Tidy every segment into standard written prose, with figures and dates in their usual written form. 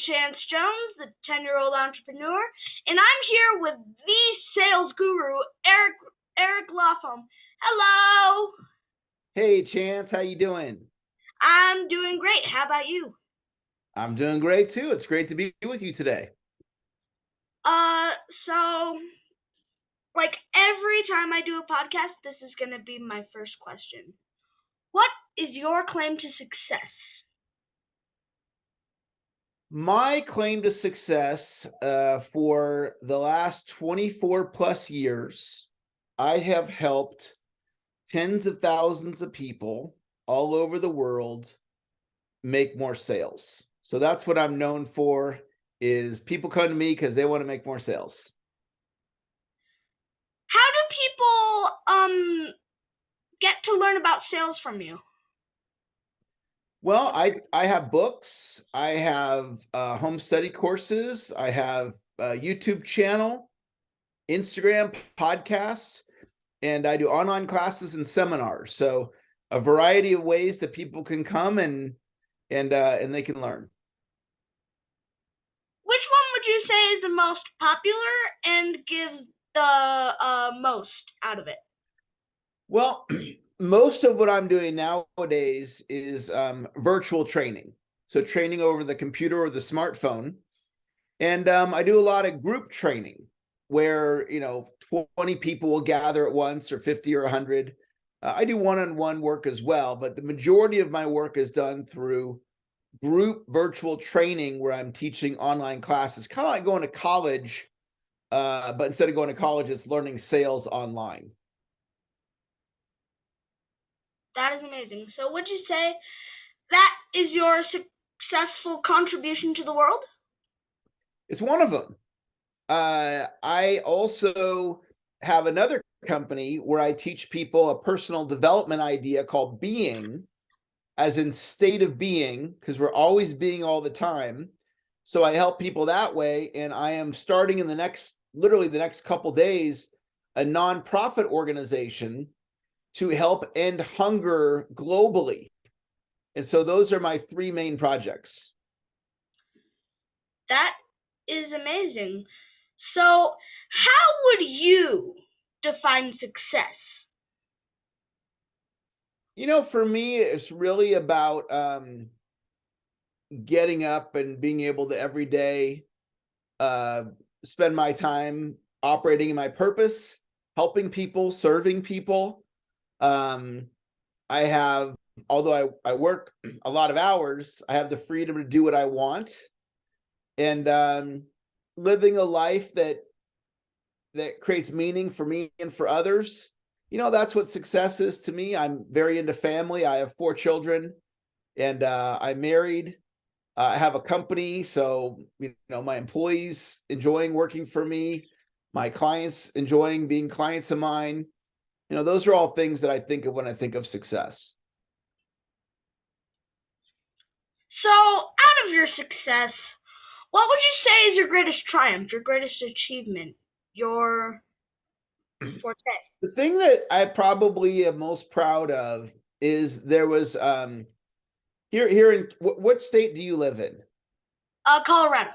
Chance Jones, the 10-year-old entrepreneur, and I'm here with the sales guru, Eric Lofholm. Hello. Hey, Chance, how you doing? I'm doing great. How about you? I'm doing great too. It's great to be with you today. So, like every time I do a podcast, this is going to be my first question. What is your claim to success? My claim to success for the last 24 plus years, I have helped tens of thousands of people all over the world make more sales. So that's what I'm known for, is people come to me because they want to make more sales. How do people get to learn about sales from you? Well, I have books, I have home study courses, I have a YouTube channel, Instagram, podcast, and I do online classes and seminars. So a variety of ways that people can come and they can learn. Which one would you say is the most popular and gives the most out of it? Well, most of what I'm doing nowadays is virtual training. So training over the computer or the smartphone. And I do a lot of group training where, 20 people will gather at once, or 50 or 100. I do one-on-one work as well, but the majority of my work is done through group virtual training where I'm teaching online classes, kind of like going to college, but instead of going to college, it's learning sales online. That is amazing. So would you say that is your successful contribution to the world? It's one of them. I also have another company where I teach people a personal development idea called being, as in state of being, because we're always being all the time. So I help people that way. And I am starting in literally the next couple days, a nonprofit organization to help end hunger globally. And so those are my three main projects. That is amazing. So how would you define success? For me, it's really about getting up and being able to every day spend my time operating in my purpose, helping people, serving people. I have, although I work a lot of hours, I have the freedom to do what I want, and living a life that creates meaning for me and for others. That's what success is to me. I'm very into family. I have 4 children, and I'm married. I have a company, so my employees enjoying working for me, my clients enjoying being clients of mine. Those are all things that I think of when I think of success. So out of your success, what would you say is your greatest triumph, your greatest achievement, your forte? The thing that I probably am most proud of is there was here in what state do you live in? Colorado.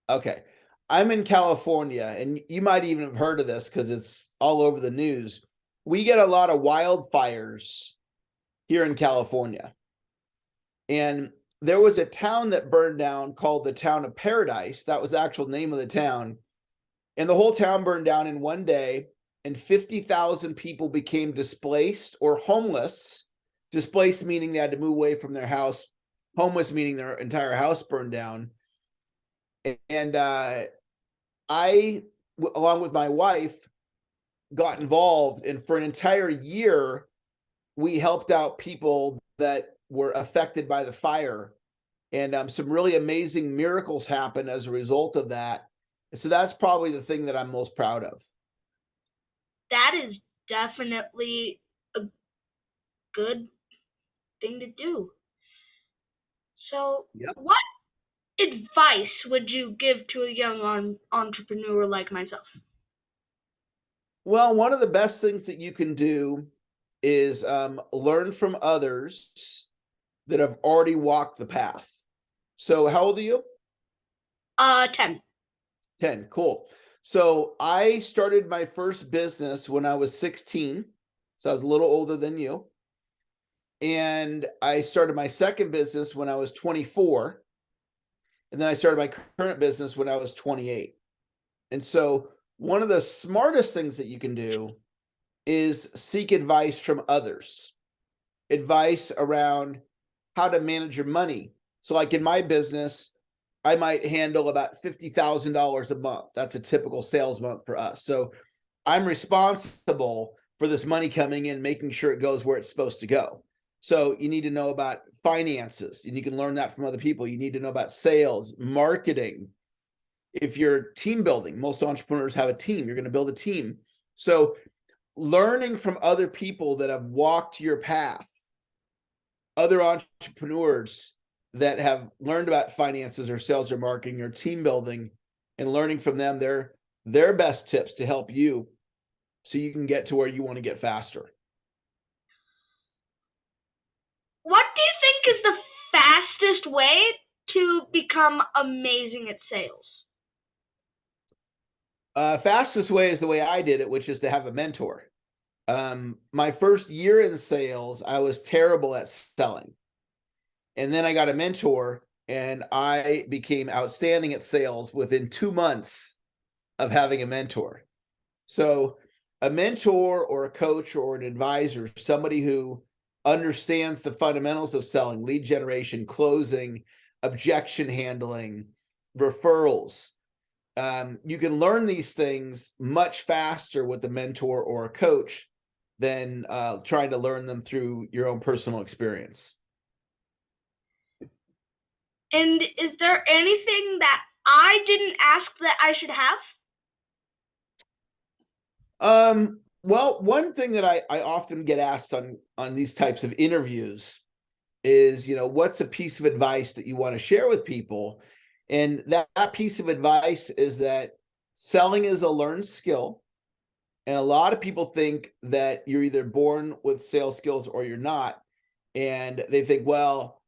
Okay. I'm in California, and you might even have heard of this because it's all over the news. We get a lot of wildfires here in California. And there was a town that burned down called the town of Paradise. That was the actual name of the town. And the whole town burned down in one day, and 50,000 people became displaced or homeless. Displaced meaning they had to move away from their house. Homeless meaning their entire house burned down. And I, along with my wife, got involved, and for an entire year, we helped out people that were affected by the fire, and some really amazing miracles happened as a result of that. So that's probably the thing that I'm most proud of. That is definitely a good thing to do. So, Yep. What advice would you give to a young entrepreneur like myself? Well, one of the best things that you can do is learn from others that have already walked the path. So how old are you? 10. 10. Cool. So I started my first business when I was 16. So I was a little older than you. And I started my second business when I was 24. And then I started my current business when I was 28. And so one of the smartest things that you can do is seek advice from others, advice around how to manage your money. So like in my business, I might handle about $50,000 a month. That's a typical sales month for us. So I'm responsible for this money coming in, making sure it goes where it's supposed to go. So you need to know about finances, and you can learn that from other people. You need to know about sales, marketing. If you're team building, most entrepreneurs have a team. You're going to build a team. So learning from other people that have walked your path, other entrepreneurs that have learned about finances or sales or marketing or team building, and learning from them their best tips to help you so you can get to where you want to get faster. What do you think is the fastest way to become amazing at sales? Fastest way is the way I did it, which is to have a mentor. My first year in sales, I was terrible at selling. And then I got a mentor and I became outstanding at sales within 2 months of having a mentor. So a mentor or a coach or an advisor, somebody who understands the fundamentals of selling, lead generation, closing, objection handling, referrals. You can learn these things much faster with a mentor or a coach than trying to learn them through your own personal experience. And is there anything that I didn't ask that I should have? Well, one thing that I often get asked on these types of interviews is, what's a piece of advice that you want to share with people? And that piece of advice is that selling is a learned skill. And a lot of people think that you're either born with sales skills or you're not. And they think, well,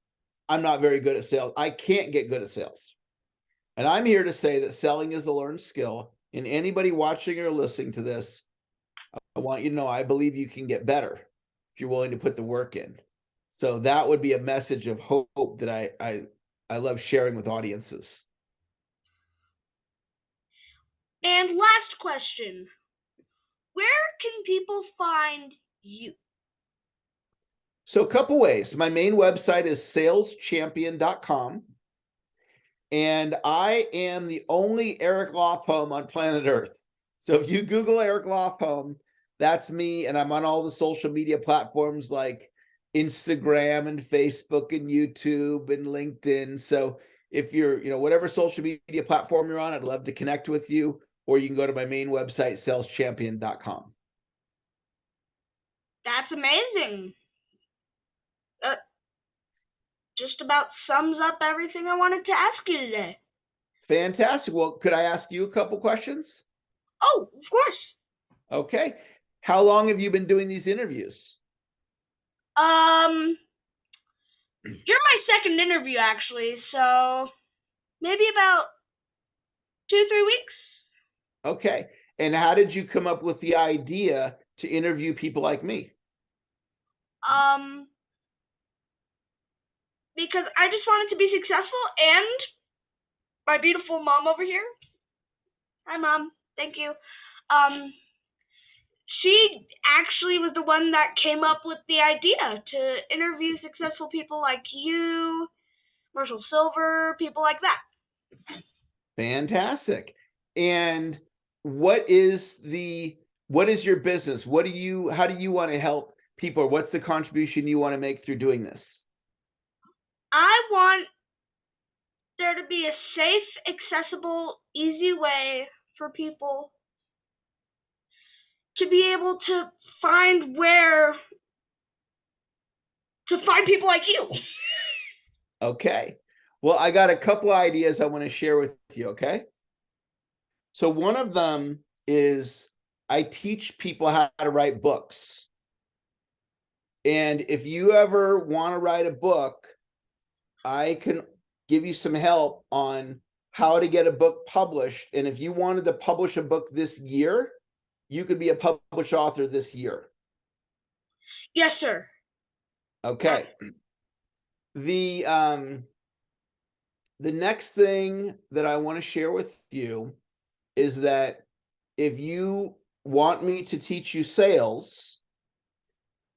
I'm not very good at sales. I can't get good at sales. And I'm here to say that selling is a learned skill. And anybody watching or listening to this, I want you to know I believe you can get better if you're willing to put the work in. So that would be a message of hope that I love sharing with audiences. And last question. Where can people find you? So a couple ways. My main website is saleschampion.com. And I am the only Eric Lofholm on planet Earth. So if you Google Eric Lofholm, that's me. And I'm on all the social media platforms like Instagram and Facebook and YouTube and LinkedIn. So if you're, whatever social media platform you're on, I'd love to connect with you. Or you can go to my main website, saleschampion.com. That's amazing. Just about sums up everything I wanted to ask you today. Fantastic. Well, could I ask you a couple questions? Oh, of course. Okay. How long have you been doing these interviews? You're my second interview, actually, so maybe about 2-3 weeks. Okay. And how did you come up with the idea to interview people like me? Because I just wanted to be successful, and my beautiful mom over here. Hi, Mom. Thank you. She actually was the one that came up with the idea to interview successful people like you, Marshall Silver, people like that. Fantastic. And what is your business? How do you want to help people? Or what's the contribution you want to make through doing this? I want there to be a safe, accessible, easy way for people to be able to find people like you. Okay. Well, I got a couple ideas I want to share with you, okay? So one of them is I teach people how to write books. And if you ever want to write a book, I can give you some help on how to get a book published. And if you wanted to publish a book this year, you could be a published author this year. Yes, sir. Okay. The next thing that I want to share with you is that if you want me to teach you sales,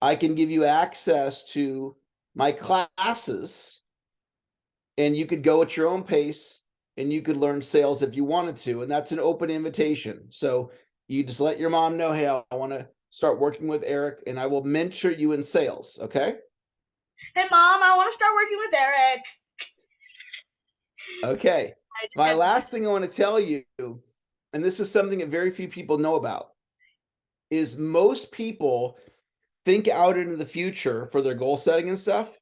I can give you access to my classes, and you could go at your own pace and you could learn sales if you wanted to. And that's an open invitation. So you just let your mom know, hey, I want to start working with Eric, and I will mentor you in sales. Okay. Hey, Mom, I want to start working with Eric. Okay. My last thing I want to tell you, and this is something that very few people know about, is most people think out into the future for their goal setting and stuff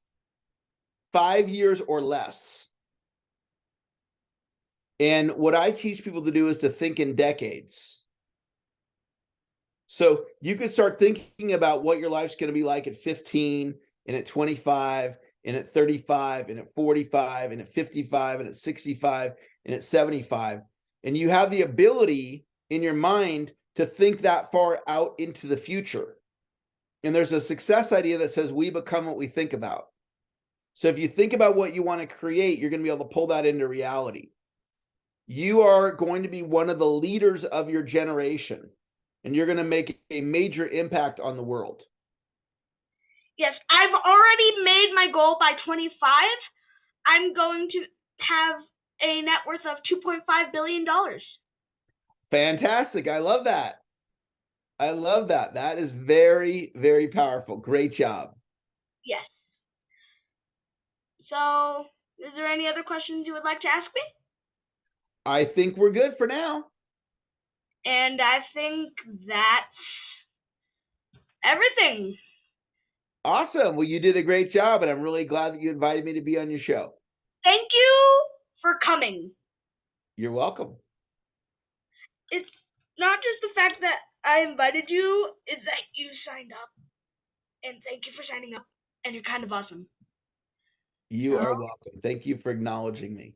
5 years or less. And what I teach people to do is to think in decades. So you could start thinking about what your life's going to be like at 15 and at 25 and at 35 and at 45 and at 55 and at 65 and at 75. And you have the ability in your mind to think that far out into the future. And there's a success idea that says we become what we think about. So if you think about what you want to create, you're going to be able to pull that into reality. You are going to be one of the leaders of your generation, and you're going to make a major impact on the world. Yes, I've already made my goal by 25. I'm going to have a net worth of $2.5 billion. Fantastic. I love that. I love that. That is very, very powerful. Great job. Yes. So, is there any other questions you would like to ask me? I think we're good for now. And I think that's everything. Awesome. Well, you did a great job, and I'm really glad that you invited me to be on your show. Thank you for coming. You're welcome. It's not just the fact that I invited you, it's that you signed up. And thank you for signing up. And you're kind of awesome. You are welcome. Thank you for acknowledging me.